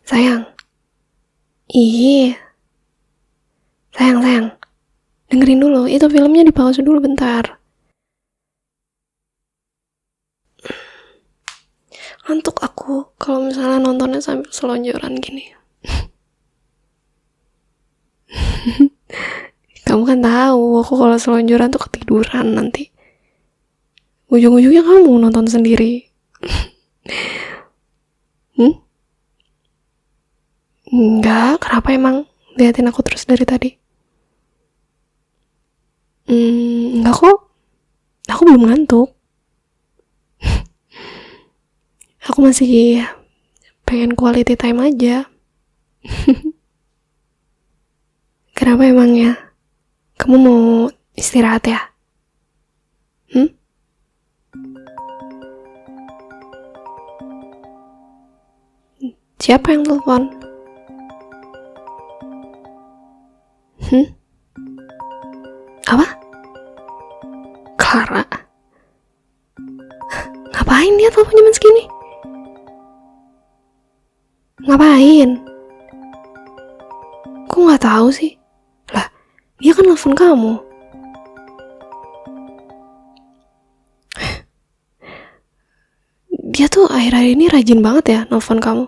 Sayang. Ih. Sayang. Dengerin dulu, itu filmnya di pause dulu bentar. Ngantuk aku kalau misalnya nontonnya sambil selonjoran gini. Kamu kan tahu, aku kalau selonjoran tuh ketiduran nanti. Ujung-ujungnya kamu nonton sendiri. Enggak, kenapa emang liatin aku terus dari tadi? Enggak kok. Aku belum ngantuk. Aku masih pengen quality time aja. Kenapa emangnya? Kamu mau istirahat ya? Siapa yang telepon? Apa? Clara? Ngapain dia telepon jam segini? Ngapain? Kok nggak tahu sih? Lah, dia kan telepon kamu. Dia tuh akhir-akhir ini rajin banget ya nelfon kamu.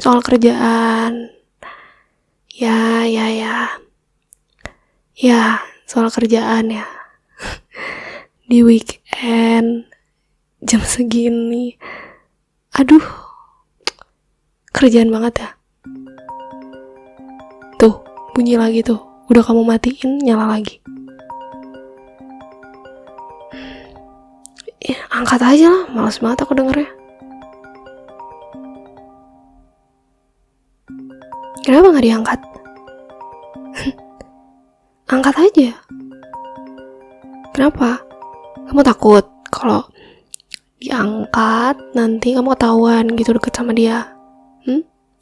Soal kerjaan. Ya, soal kerjaan ya. Di weekend jam segini. Aduh, kerjaan banget ya. Tuh, bunyi lagi tuh. Udah kamu matiin, nyala lagi. Ya, angkat aja lah, malas banget aku dengernya. Kenapa gak diangkat? Angkat aja. Kenapa? Kamu takut kalau diangkat nanti kamu ketahuan gitu deket sama dia?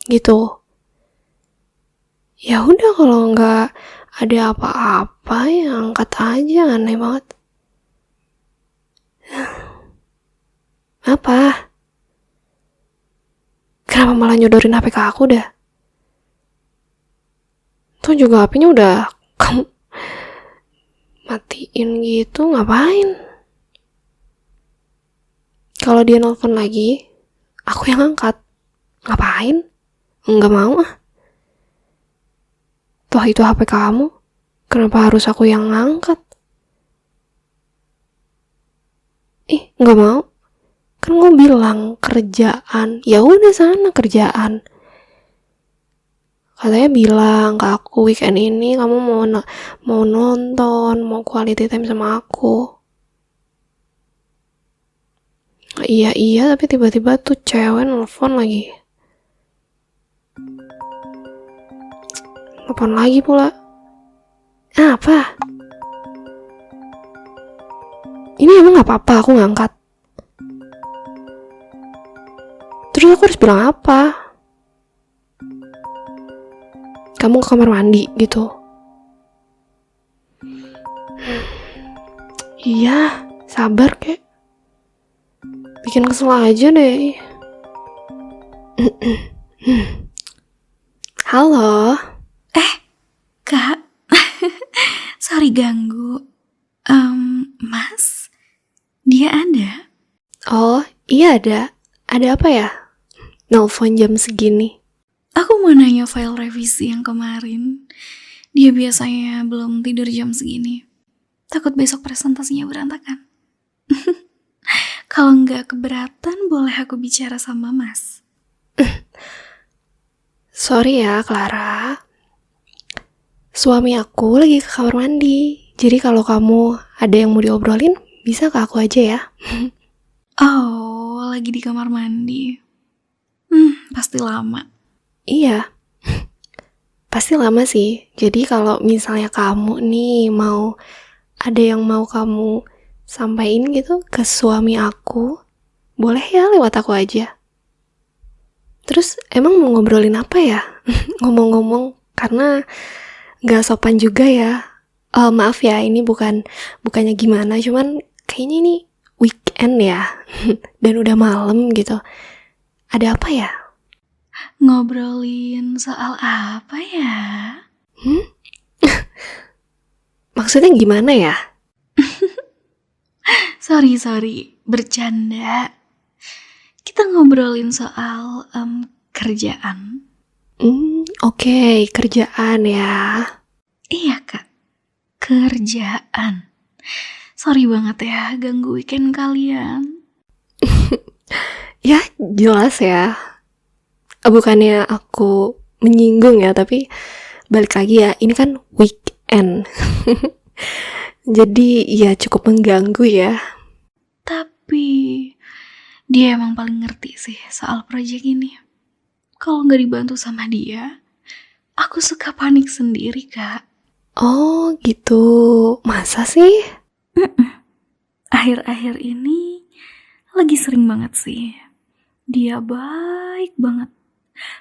Gitu. Ya udah, kalau nggak ada apa-apa ya angkat aja. Aneh banget. Apa? Kenapa malah nyodorin HP ke aku dah? Tuh juga HP-nya udah kamu matiin gitu, ngapain? Kalau dia nelfon lagi, aku yang angkat. Ngapain? Enggak mau ah. Toh itu HP kamu, kenapa harus aku yang ngangkat? Enggak mau. Kan gue bilang kerjaan. Ya udah sana kerjaan. Katanya bilang ke aku weekend ini kamu mau nonton, mau quality time sama aku. Iya, tapi tiba-tiba tuh cewek nelfon lagi. Nelfon lagi pula. Apa? Ini emang gak apa-apa aku ngangkat? Terus aku harus bilang apa? Kamu ke kamar mandi gitu? Iya, sabar kek. Bikin kesel aja deh. Halo. Kak. Sorry ganggu. Mas? Dia ada? Oh, iya ada. Ada apa ya? Nelfon jam segini. Aku mau nanya file revisi yang kemarin. Dia biasanya belum tidur jam segini. Takut besok presentasinya berantakan. Kalau nggak keberatan, boleh aku bicara sama Mas? Sorry ya, Clara. Suami aku lagi ke kamar mandi. Jadi kalau kamu ada yang mau diobrolin, bisa ke aku aja ya. Oh, lagi di kamar mandi. Pasti lama. Iya. Pasti lama sih. Jadi kalau misalnya kamu nih ada yang mau kamu sampaikan gitu ke suami aku, boleh ya lewat aku aja. Terus emang mau ngobrolin apa ya? Ngomong-ngomong, karena gak sopan juga ya. Maaf ya, ini bukannya gimana, cuman kayaknya ini weekend ya, dan udah malam gitu. Ada apa ya? Ngobrolin soal apa ya? Maksudnya gimana ya? Sorry, bercanda. Kita ngobrolin soal kerjaan. Oke, kerjaan ya. Iya kak, kerjaan. Sorry banget ya ganggu weekend kalian. Ya, jelas ya. Bukannya aku menyinggung ya, tapi balik lagi ya, ini kan weekend. Jadi ya cukup mengganggu ya. Tapi dia emang paling ngerti sih soal proyek ini. Kalau nggak dibantu sama dia, aku suka panik sendiri kak. Oh gitu, masa sih? Akhir-akhir ini lagi sering banget sih. Dia baik banget.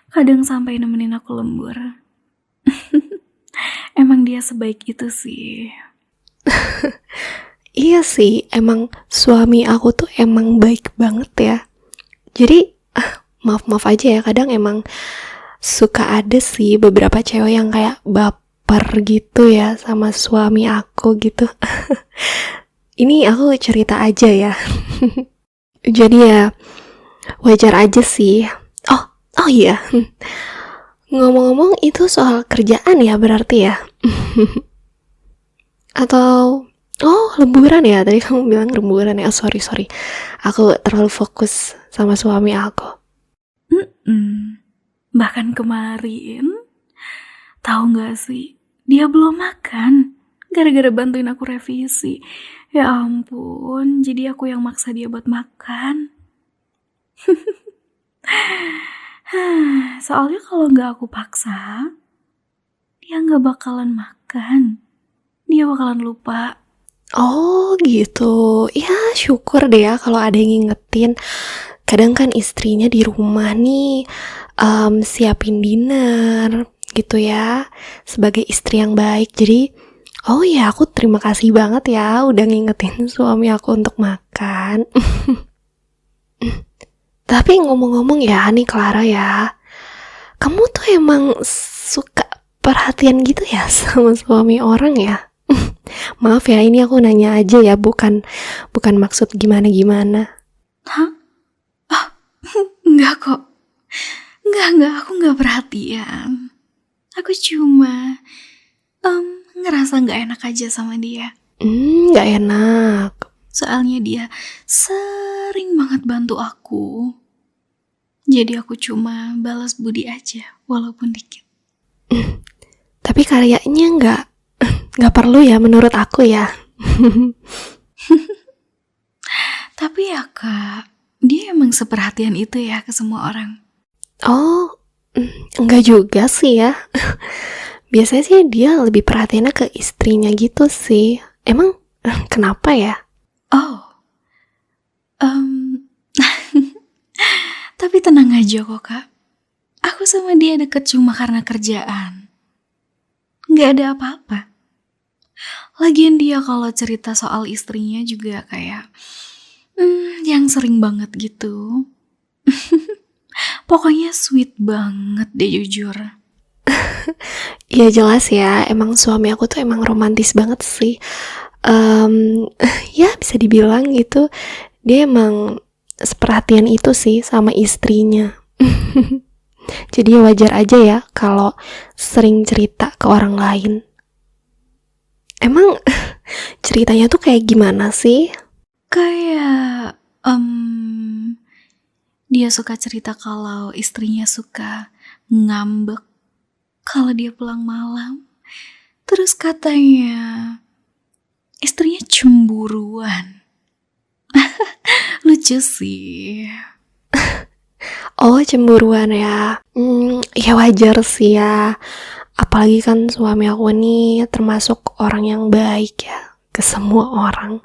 Kadang sampai nemenin aku lembur. Emang dia sebaik itu sih. Iya sih, emang suami aku tuh emang baik banget ya. Jadi, maaf aja ya, kadang emang suka ada sih beberapa cewek yang kayak baper gitu ya sama suami aku gitu. Ini aku cerita aja ya. Jadi ya, wajar aja sih. Oh iya. Ngomong-ngomong itu soal kerjaan ya berarti ya? Atau lemburan ya? Tadi kamu bilang lemburan ya. Sorry. Aku terlalu fokus sama suami aku. Bahkan kemarin, tahu nggak sih, dia belum makan gara-gara bantuin aku revisi. Ya ampun, jadi aku yang maksa dia buat makan. Soalnya kalau nggak aku paksa, dia nggak bakalan makan. Dia bakalan lupa. Oh gitu. Ya syukur deh ya kalau ada yang ngingetin. Kadang kan istrinya di rumah nih siapin dinner gitu ya. Sebagai istri yang baik. Jadi oh ya aku terima kasih banget ya udah ngingetin suami aku untuk makan. Tapi ngomong-ngomong ya nih Clara ya. Kamu tuh emang suka perhatian gitu ya sama suami orang ya? Maaf ya, ini aku nanya aja ya, bukan maksud gimana-gimana. Hah? Enggak kok. Enggak, aku enggak perhatian. Aku cuma ngerasa enggak enak aja sama dia. Nggak enak. Soalnya dia sering banget bantu aku. Jadi aku cuma balas budi aja, walaupun dikit. Tapi karyanya nggak perlu ya menurut aku ya. Tapi ya kak, dia emang seperhatian itu ya ke semua orang. Oh, enggak juga sih ya. Biasanya sih dia lebih perhatiannya ke istrinya gitu sih. Emang kenapa ya? Tapi tenang aja kok kak. Aku sama dia deket cuma karena kerjaan. Gak ada apa-apa. Lagian dia kalau cerita soal istrinya juga kayak yang sering banget gitu. Pokoknya sweet banget deh jujur. Ya jelas ya, emang suami aku tuh emang romantis banget sih. Ya bisa dibilang gitu. Dia emang seperhatian itu sih sama istrinya. Jadi wajar aja ya kalau sering cerita ke orang lain. Emang ceritanya tuh kayak gimana sih? Kayak dia suka cerita kalau istrinya suka ngambek kalau dia pulang malam. Terus katanya istrinya cemburuan. Lucu sih. Oh cemburuan ya. Ya wajar sih ya. Apalagi kan suami aku nih termasuk orang yang baik ya ke semua orang.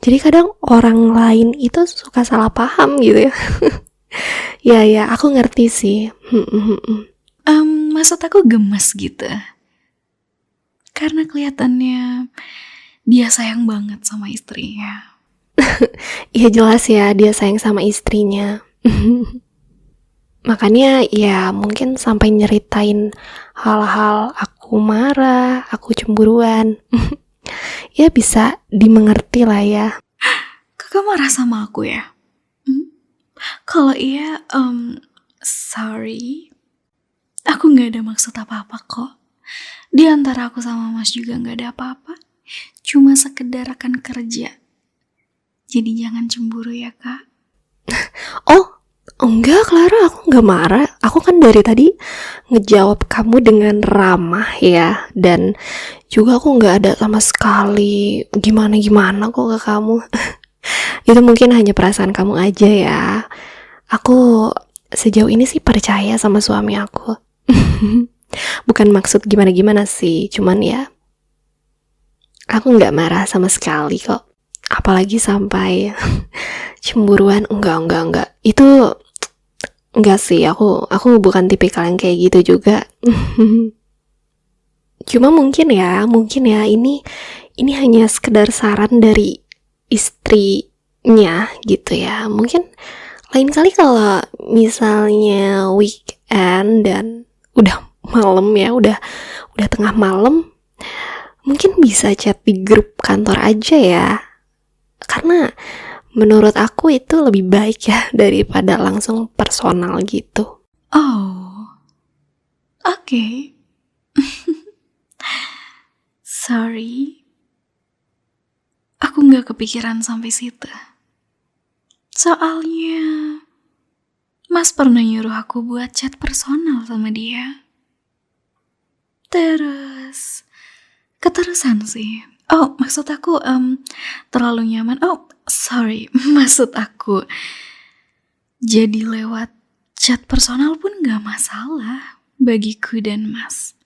Jadi kadang orang lain itu suka salah paham gitu ya. Ya aku ngerti sih. Maksud aku gemes gitu. Karena kelihatannya dia sayang banget sama istrinya. Iya jelas ya dia sayang sama istrinya. Makanya ya mungkin sampai nyeritain hal-hal aku marah, aku cemburuan. Ya bisa dimengerti lah ya. Kakak marah sama aku ya? Kalau iya, sorry. Aku gak ada maksud apa-apa kok. Di antara aku sama Mas juga gak ada apa-apa. Cuma sekedar akan kerja. Jadi jangan cemburu ya, Kak. Oh, enggak Clara, aku enggak marah. Aku kan dari tadi ngejawab kamu dengan ramah ya. Dan juga aku enggak ada sama sekali gimana-gimana kok ke kamu. Itu mungkin hanya perasaan kamu aja ya. Aku sejauh ini sih percaya sama suami aku. Bukan maksud gimana-gimana sih, cuman ya aku nggak marah sama sekali kok. Apalagi sampai cemburuan, enggak. Itu enggak sih, aku bukan tipikal yang kayak gitu juga. Cuma mungkin ya ini hanya sekedar saran dari istrinya gitu ya. Mungkin lain kali kalau misalnya weekend dan udah malam ya, udah tengah malam, mungkin bisa chat di grup kantor aja ya. Karena menurut aku itu lebih baik ya daripada langsung personal gitu. Oh, oke. Sorry. Aku gak kepikiran sampai situ. Soalnya Mas pernah nyuruh aku buat chat personal sama dia. Terus keterusan sih. Oh, maksud aku terlalu nyaman. Oh, sorry. Maksud aku jadi lewat chat personal pun gak masalah bagiku dan Mas.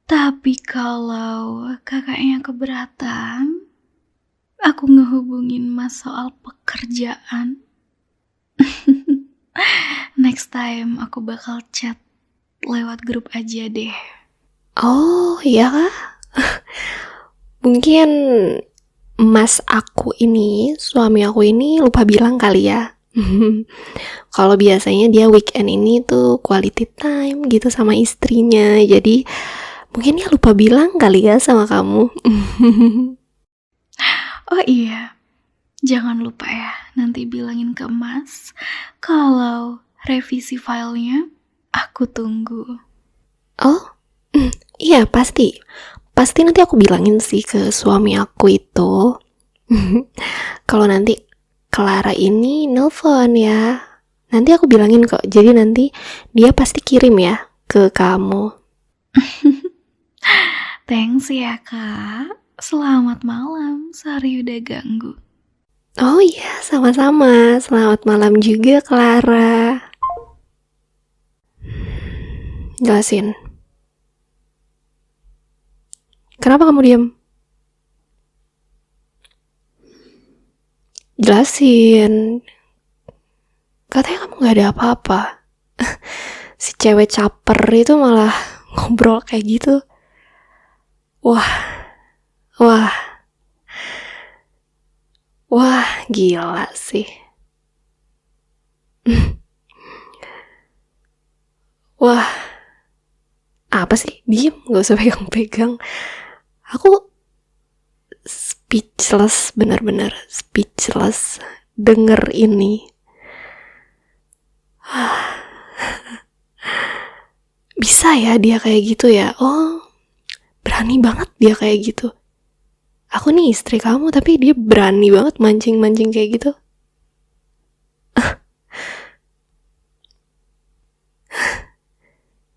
Tapi kalau kakaknya keberatan, aku ngehubungin Mas soal pekerjaan. Next time aku bakal chat lewat grup aja deh. Oh iya kah? Mungkin mas aku ini, suami aku ini lupa bilang kali ya. Kalau biasanya dia weekend ini tuh quality time gitu sama istrinya. Jadi mungkin dia lupa bilang kali ya sama kamu. Oh iya, jangan lupa ya, nanti bilangin ke Mas kalau revisi filenya aku tunggu. Oh, iya pasti nanti aku bilangin sih ke suami aku itu. Kalau nanti Clara ini nelpon ya, nanti aku bilangin kok. Jadi nanti dia pasti kirim ya ke kamu. Thanks ya Kak. Selamat malam, sorry udah ganggu. Oh iya, sama-sama. Selamat malam juga Clara. Jelasin. Kenapa kamu diam? Jelasin. Katanya kamu gak ada apa-apa. Si cewek caper itu malah ngobrol kayak gitu. Wah, gila sih. Wah, apa sih? Diem, gak usah pegang-pegang. Aku speechless, benar-benar speechless denger ini. Bisa ya dia kayak gitu ya? Oh, berani banget dia kayak gitu. Aku nih istri kamu tapi dia berani banget mancing-mancing kayak gitu.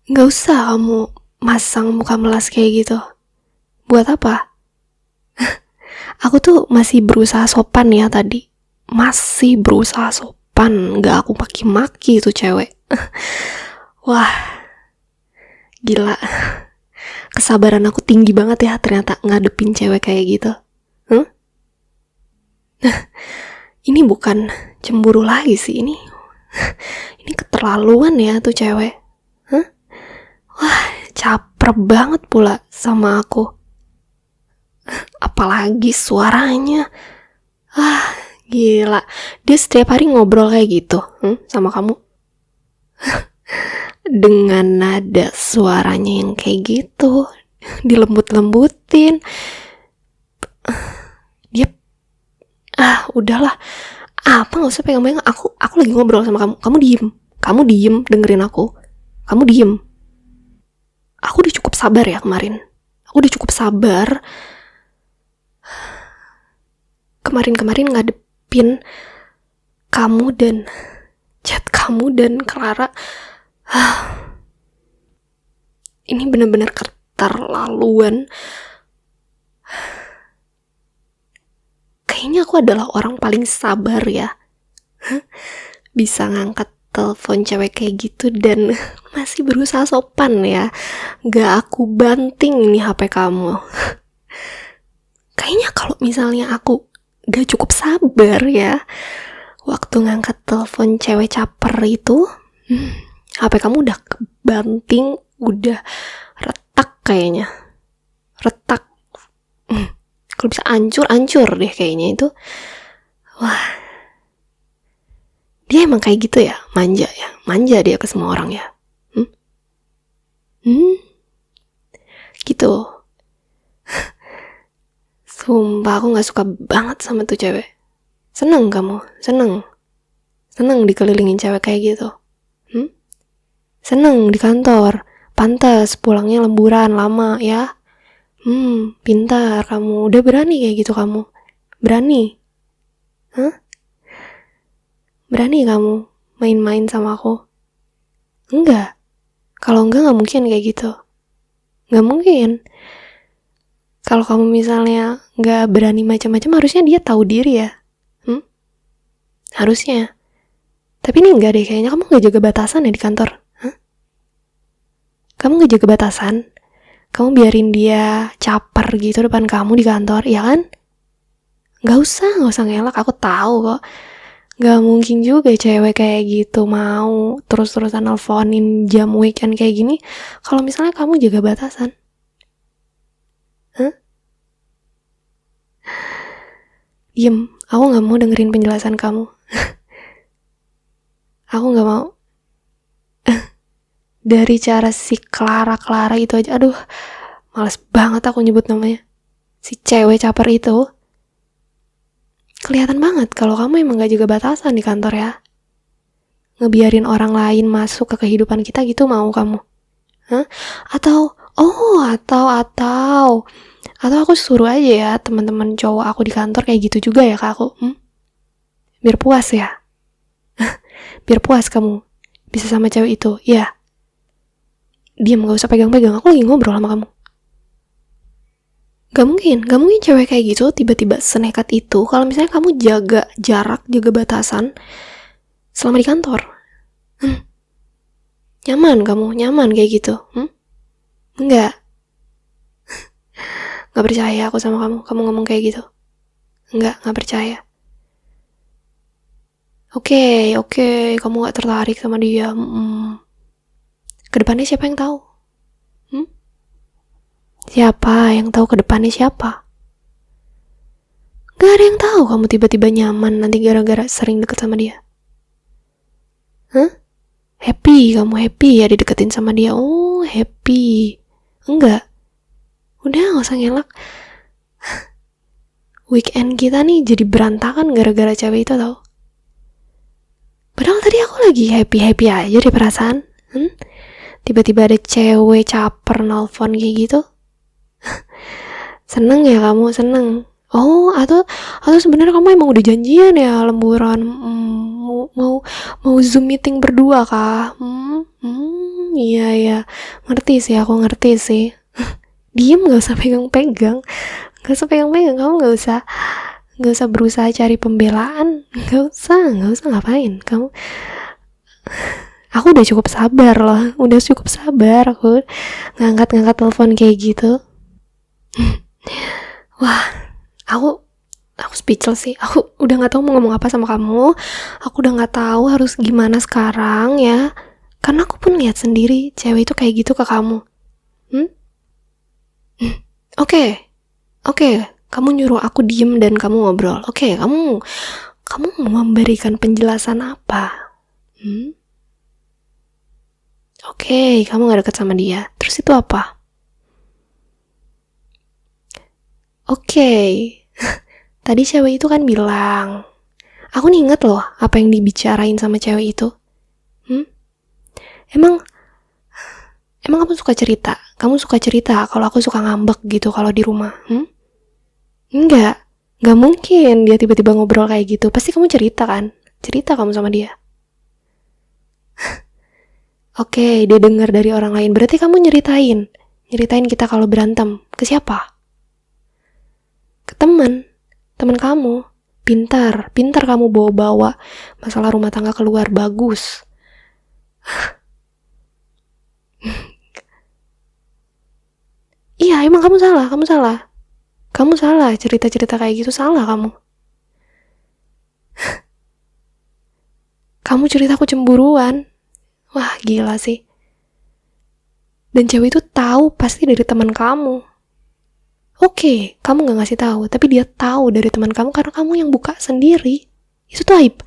Gak usah kamu masang muka melas kayak gitu. Buat apa? Aku tuh masih berusaha sopan ya tadi. Masih berusaha sopan. Gak aku maki-maki tuh cewek. Wah, gila. Kesabaran aku tinggi banget ya ternyata ngadepin cewek kayak gitu. Ini bukan cemburu lagi sih ini. Ini keterlaluan ya tuh cewek. Wah, caper banget pula sama aku. Apalagi suaranya. Gila, dia setiap hari ngobrol kayak gitu sama kamu. Dengan nada suaranya yang kayak gitu, dilembut-lembutin. Dia, udahlah. Apa, gak usah pegang-pegang. Aku lagi ngobrol sama kamu. Kamu diem dengerin aku. Kamu diem. Aku udah cukup sabar ya kemarin. Aku udah cukup sabar kemarin ngadepin kamu dan chat kamu dan Clara. Ini benar-benar keterlaluan. Kayaknya aku adalah orang paling sabar ya. Bisa ngangkat telepon cewek kayak gitu dan masih berusaha sopan ya. Gak aku banting nih HP kamu. Kayaknya kalau misalnya aku gak cukup sabar ya, waktu ngangkat telepon cewek caper itu, HP kamu udah kebanting, udah retak kayaknya. Retak. Kalau bisa hancur deh kayaknya itu. Wah. Dia emang kayak gitu ya, manja ya. Manja dia ke semua orang ya. Gitu. Sumpah aku gak suka banget sama tuh cewek. Seneng kamu, seneng dikelilingin cewek kayak gitu. Seneng di kantor, pantas pulangnya lemburan lama ya. Pintar kamu, udah berani kayak gitu kamu. Berani. Berani kamu main-main sama aku? Enggak. Kalau enggak gak mungkin kayak gitu. Gak mungkin. Kalau kamu misalnya gak berani macam-macam, harusnya dia tahu diri ya. Harusnya. Tapi ini enggak deh, kayaknya kamu gak jaga batasan ya di kantor. Kamu gak jaga batasan. Kamu biarin dia caper gitu depan kamu di kantor, ya kan? Gak usah ngelak, aku tahu kok. Gak mungkin juga cewek kayak gitu mau terus-terusan nelfonin jam weekend kayak gini kalau misalnya kamu jaga batasan. Diem, aku gak mau dengerin penjelasan kamu. Aku gak mau. Dari cara si Clara itu aja, aduh, males banget aku nyebut namanya. Si cewek caper itu. Kelihatan banget kalau kamu emang gak jaga batasan di kantor ya. Ngebiarin orang lain masuk ke kehidupan kita gitu mau kamu? Atau aku suruh aja ya teman-teman cowok aku di kantor kayak gitu juga ya ke aku. Biar puas ya. Biar puas kamu bisa sama cewek itu. Ya. Diam, gak usah pegang-pegang. Aku lagi ngobrol sama kamu. Gak mungkin cewek kayak gitu tiba-tiba senekat itu kalau misalnya kamu jaga jarak, jaga batasan selama di kantor. Nyaman kayak gitu. Enggak. Gak percaya aku sama kamu ngomong kayak gitu. Gak percaya. Oke, kamu gak tertarik sama dia. Kedepannya siapa yang tahu? Siapa yang tahu kedepannya siapa? Gak ada yang tahu kamu tiba-tiba nyaman nanti gara-gara sering deket sama dia. Kamu happy ya dideketin sama dia. Oh, happy. Enggak. Udah, gak usah ngelak. Weekend kita nih jadi berantakan gara-gara cewek itu tau. Padahal tadi aku lagi happy aja deh perasaan. Tiba-tiba ada cewek caper nelfon kayak gitu. Seneng ya kamu, seneng. Oh, atau sebenarnya kamu emang udah janjian ya lemburan. Mau Zoom meeting berdua kah? Iya. Aku ngerti sih. Diem, gak usah pegang-pegang. Kamu gak usah berusaha cari pembelaan. Gak usah ngapain kamu. Aku udah cukup sabar loh. Aku ngangkat telepon kayak gitu. Wah, aku speechless sih. Aku udah gak tahu mau ngomong apa sama kamu. Aku udah gak tahu harus gimana sekarang ya. Karena aku pun lihat sendiri cewek itu kayak gitu ke kamu. Oke. Kamu nyuruh aku diem dan kamu ngobrol. Oke, kamu Kamu mau memberikan penjelasan apa? Oke, kamu gak deket sama dia. Terus itu apa? Oke, tadi cewek itu kan bilang, aku nih inget loh apa yang dibicarain sama cewek itu. Emang kamu suka cerita? Kamu suka cerita kalau aku suka ngambek gitu kalau di rumah? Enggak mungkin dia tiba-tiba ngobrol kayak gitu. Pasti kamu cerita kan? Cerita kamu sama dia. Oke, dia dengar dari orang lain. Berarti kamu nyeritain kita kalau berantem. Ke siapa? Ke teman kamu. Pintar kamu bawa-bawa masalah rumah tangga keluar. Bagus. Iya, emang kamu salah. Kamu salah, cerita-cerita kayak gitu salah kamu. Kamu cerita aku cemburuan. Wah, gila sih. Dan cewek itu tahu pasti dari teman kamu. Oke, kamu gak ngasih tahu, tapi dia tahu dari teman kamu karena kamu yang buka sendiri. Itu tuh aib.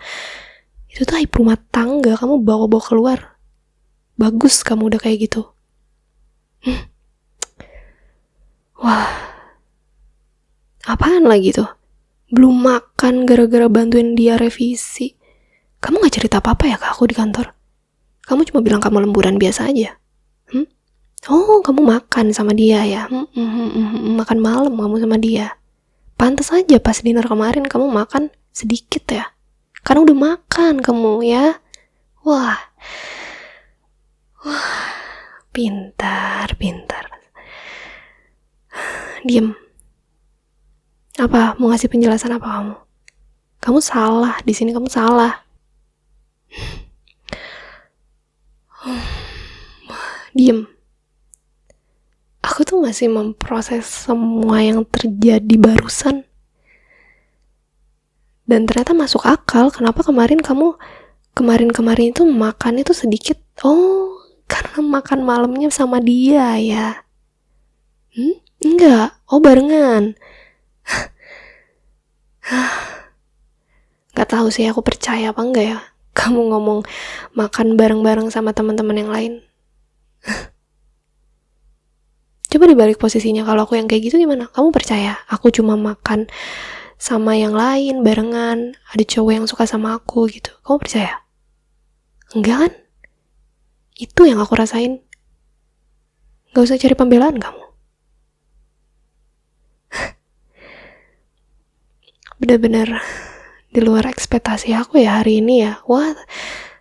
Rumah tangga kamu bawa-bawa keluar. Bagus kamu udah kayak gitu. Wah. Apaan lagi tuh? Belum makan gara-gara bantuin dia revisi. Kamu gak cerita apa-apa ya ke aku di kantor? Kamu cuma bilang kamu lemburan biasa aja. Oh, kamu makan sama dia ya? Makan malam kamu sama dia. Pantas aja pas dinner kemarin kamu makan sedikit ya. Karena udah makan kamu ya. Wah, pintar. Diem. Apa? Mau ngasih penjelasan apa kamu? Kamu salah, di sini kamu salah. Diem. Aku tuh masih memproses semua yang terjadi barusan. Dan ternyata masuk akal kenapa kemarin itu makan itu sedikit. Oh, karena makan malamnya sama dia ya. Enggak. Oh, barengan. Gak tahu sih aku percaya apa enggak ya. Kamu ngomong makan bareng-bareng sama teman-teman yang lain. Coba dibalik posisinya, kalau aku yang kayak gitu gimana? Kamu percaya aku cuma makan sama yang lain barengan, ada cowok yang suka sama aku gitu. Kamu percaya? Enggak kan? Itu yang aku rasain. Gak usah cari pembelaan kamu. Bener-bener di luar ekspektasi aku ya hari ini ya. Wah,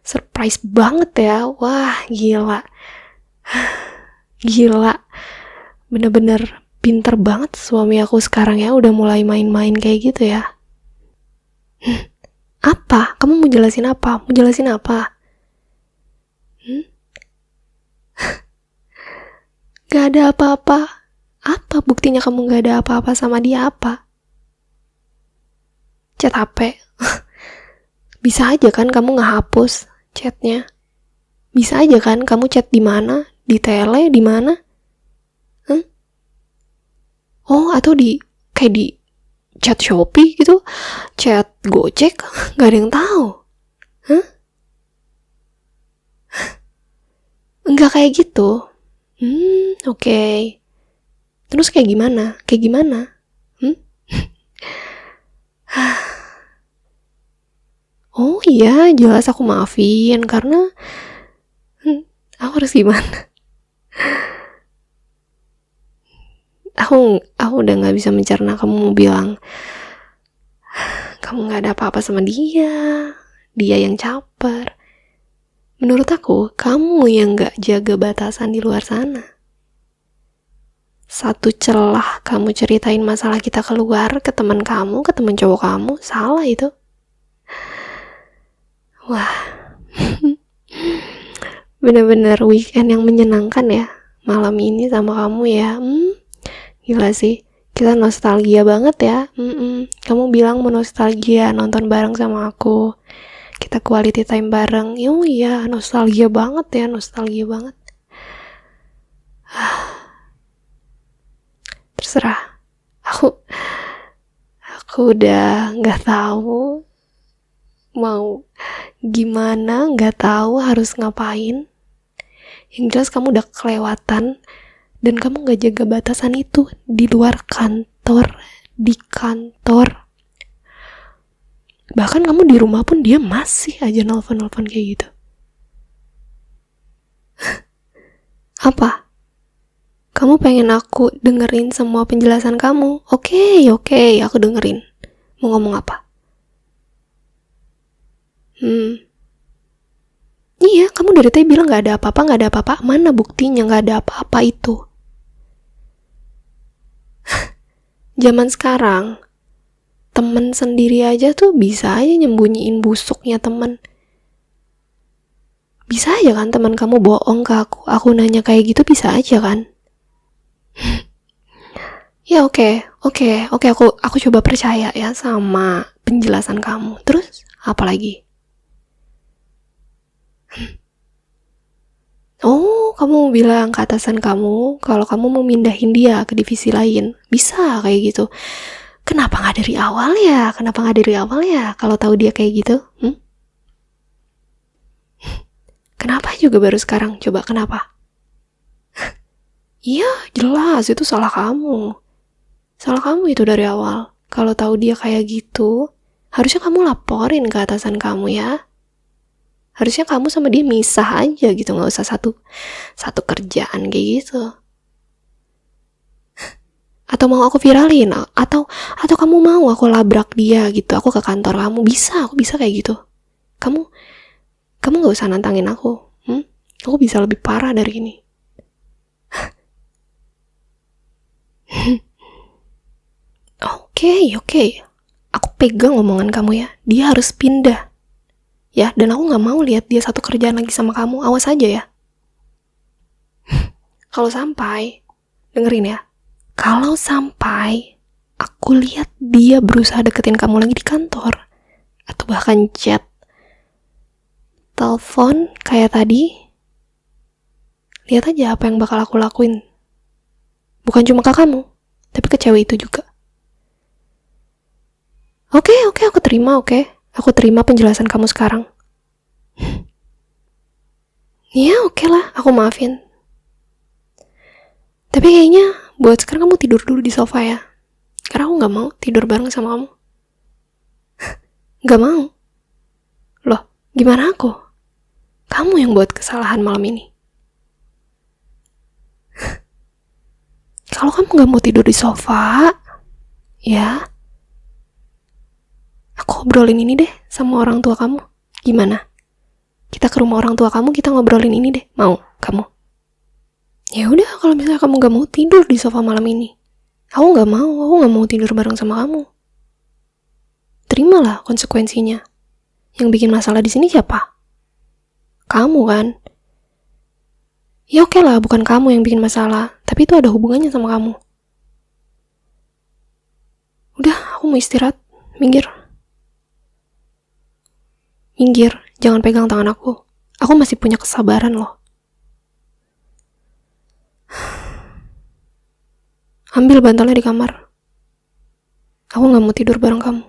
surprise banget ya. Wah, gila. Bener-bener pinter banget suami aku sekarang ya. Udah mulai main-main kayak gitu ya. Apa? Kamu mau jelasin apa? Gak ada apa-apa. Apa buktinya kamu gak ada apa-apa sama dia apa? Chat HP. Bisa aja kan kamu ngehapus chatnya. Bisa aja kan kamu chat di mana? Di tele, di mana? Oh, atau kayak di chat Shopee gitu, chat Gojek, gak ada yang tahu. Enggak kayak gitu. Oke. Terus kayak gimana? Oh iya, jelas aku maafin karena aku harus gimana? Aku udah gak bisa mencerna kamu mau bilang kamu gak ada apa-apa sama dia yang caper. Menurut aku, kamu yang gak jaga batasan di luar sana. Satu celah kamu ceritain masalah kita keluar ke teman kamu, ke teman cowok kamu, salah itu. Wah, bener-bener weekend yang menyenangkan ya malam ini sama kamu ya. Gila sih, kita nostalgia banget ya. Kamu bilang mau nostalgia nonton bareng sama aku, kita quality time bareng. Iya, nostalgia banget. Terserah, aku udah nggak tahu mau gimana, nggak tahu harus ngapain. Yang jelas kamu udah kelewatan dan kamu nggak jaga batasan itu di luar kantor, di kantor. Bahkan kamu di rumah pun dia masih aja nelfon-nelfon kayak gitu. Apa? Kamu pengen aku dengerin semua penjelasan kamu? Oke, aku dengerin. Mau ngomong apa? Iya, kamu dari tadi bilang gak ada apa-apa. Mana buktinya gak ada apa-apa itu? Zaman sekarang, temen sendiri aja tuh bisa aja nyembunyiin busuknya temen. Bisa aja kan teman kamu bohong ke aku nanya kayak gitu bisa aja kan? Ya oke, aku coba percaya ya sama penjelasan kamu. Terus apa lagi? Oh, kamu bilang ke atasan kamu kalau kamu mau mindahin dia ke divisi lain. Bisa kayak gitu. Kenapa gak dari awal ya? Kalau tahu dia kayak gitu? Kenapa juga baru sekarang? Coba kenapa? Iya, jelas itu salah kamu. Salah kamu itu dari awal. Kalau tahu dia kayak gitu, harusnya kamu laporin ke atasan kamu ya. Harusnya kamu sama dia misah aja gitu, nggak usah satu kerjaan kayak gitu. Atau mau aku viralin, atau kamu mau aku labrak dia gitu, aku ke kantor kamu, aku bisa kayak gitu. Kamu nggak usah nantangin aku. Aku bisa lebih parah dari ini. Oke. Aku pegang omongan kamu ya. Dia harus pindah. Ya, dan aku gak mau lihat dia satu kerjaan lagi sama kamu. Awas aja ya. Kalau sampai, dengerin ya. Kalau sampai aku lihat dia berusaha deketin kamu lagi di kantor, atau bahkan chat, telepon kayak tadi, lihat aja apa yang bakal aku lakuin. Bukan cuma ke kamu, tapi ke cewek itu juga. Oke, aku terima, Aku terima penjelasan kamu sekarang. Ya, oke lah, aku maafin. Tapi kayaknya buat sekarang kamu tidur dulu di sofa ya. Karena aku gak mau tidur bareng sama kamu. Gak mau. Loh, gimana aku? Kamu yang buat kesalahan malam ini. Kalau kamu gak mau tidur di sofa, ya, aku obrolin ini deh sama orang tua kamu. Gimana? Kita ke rumah orang tua kamu, kita ngobrolin ini deh. Mau kamu? Ya udah, kalau misalnya kamu gak mau tidur di sofa malam ini, aku gak mau tidur bareng sama kamu. Terimalah konsekuensinya. Yang bikin masalah di sini siapa? Kamu kan? Ya oke lah, bukan kamu yang bikin masalah, tapi itu ada hubungannya sama kamu. Udah, aku mau istirahat. Minggir, jangan pegang tangan aku. Aku masih punya kesabaran loh. Ambil bantalnya di kamar. Aku gak mau tidur bareng kamu.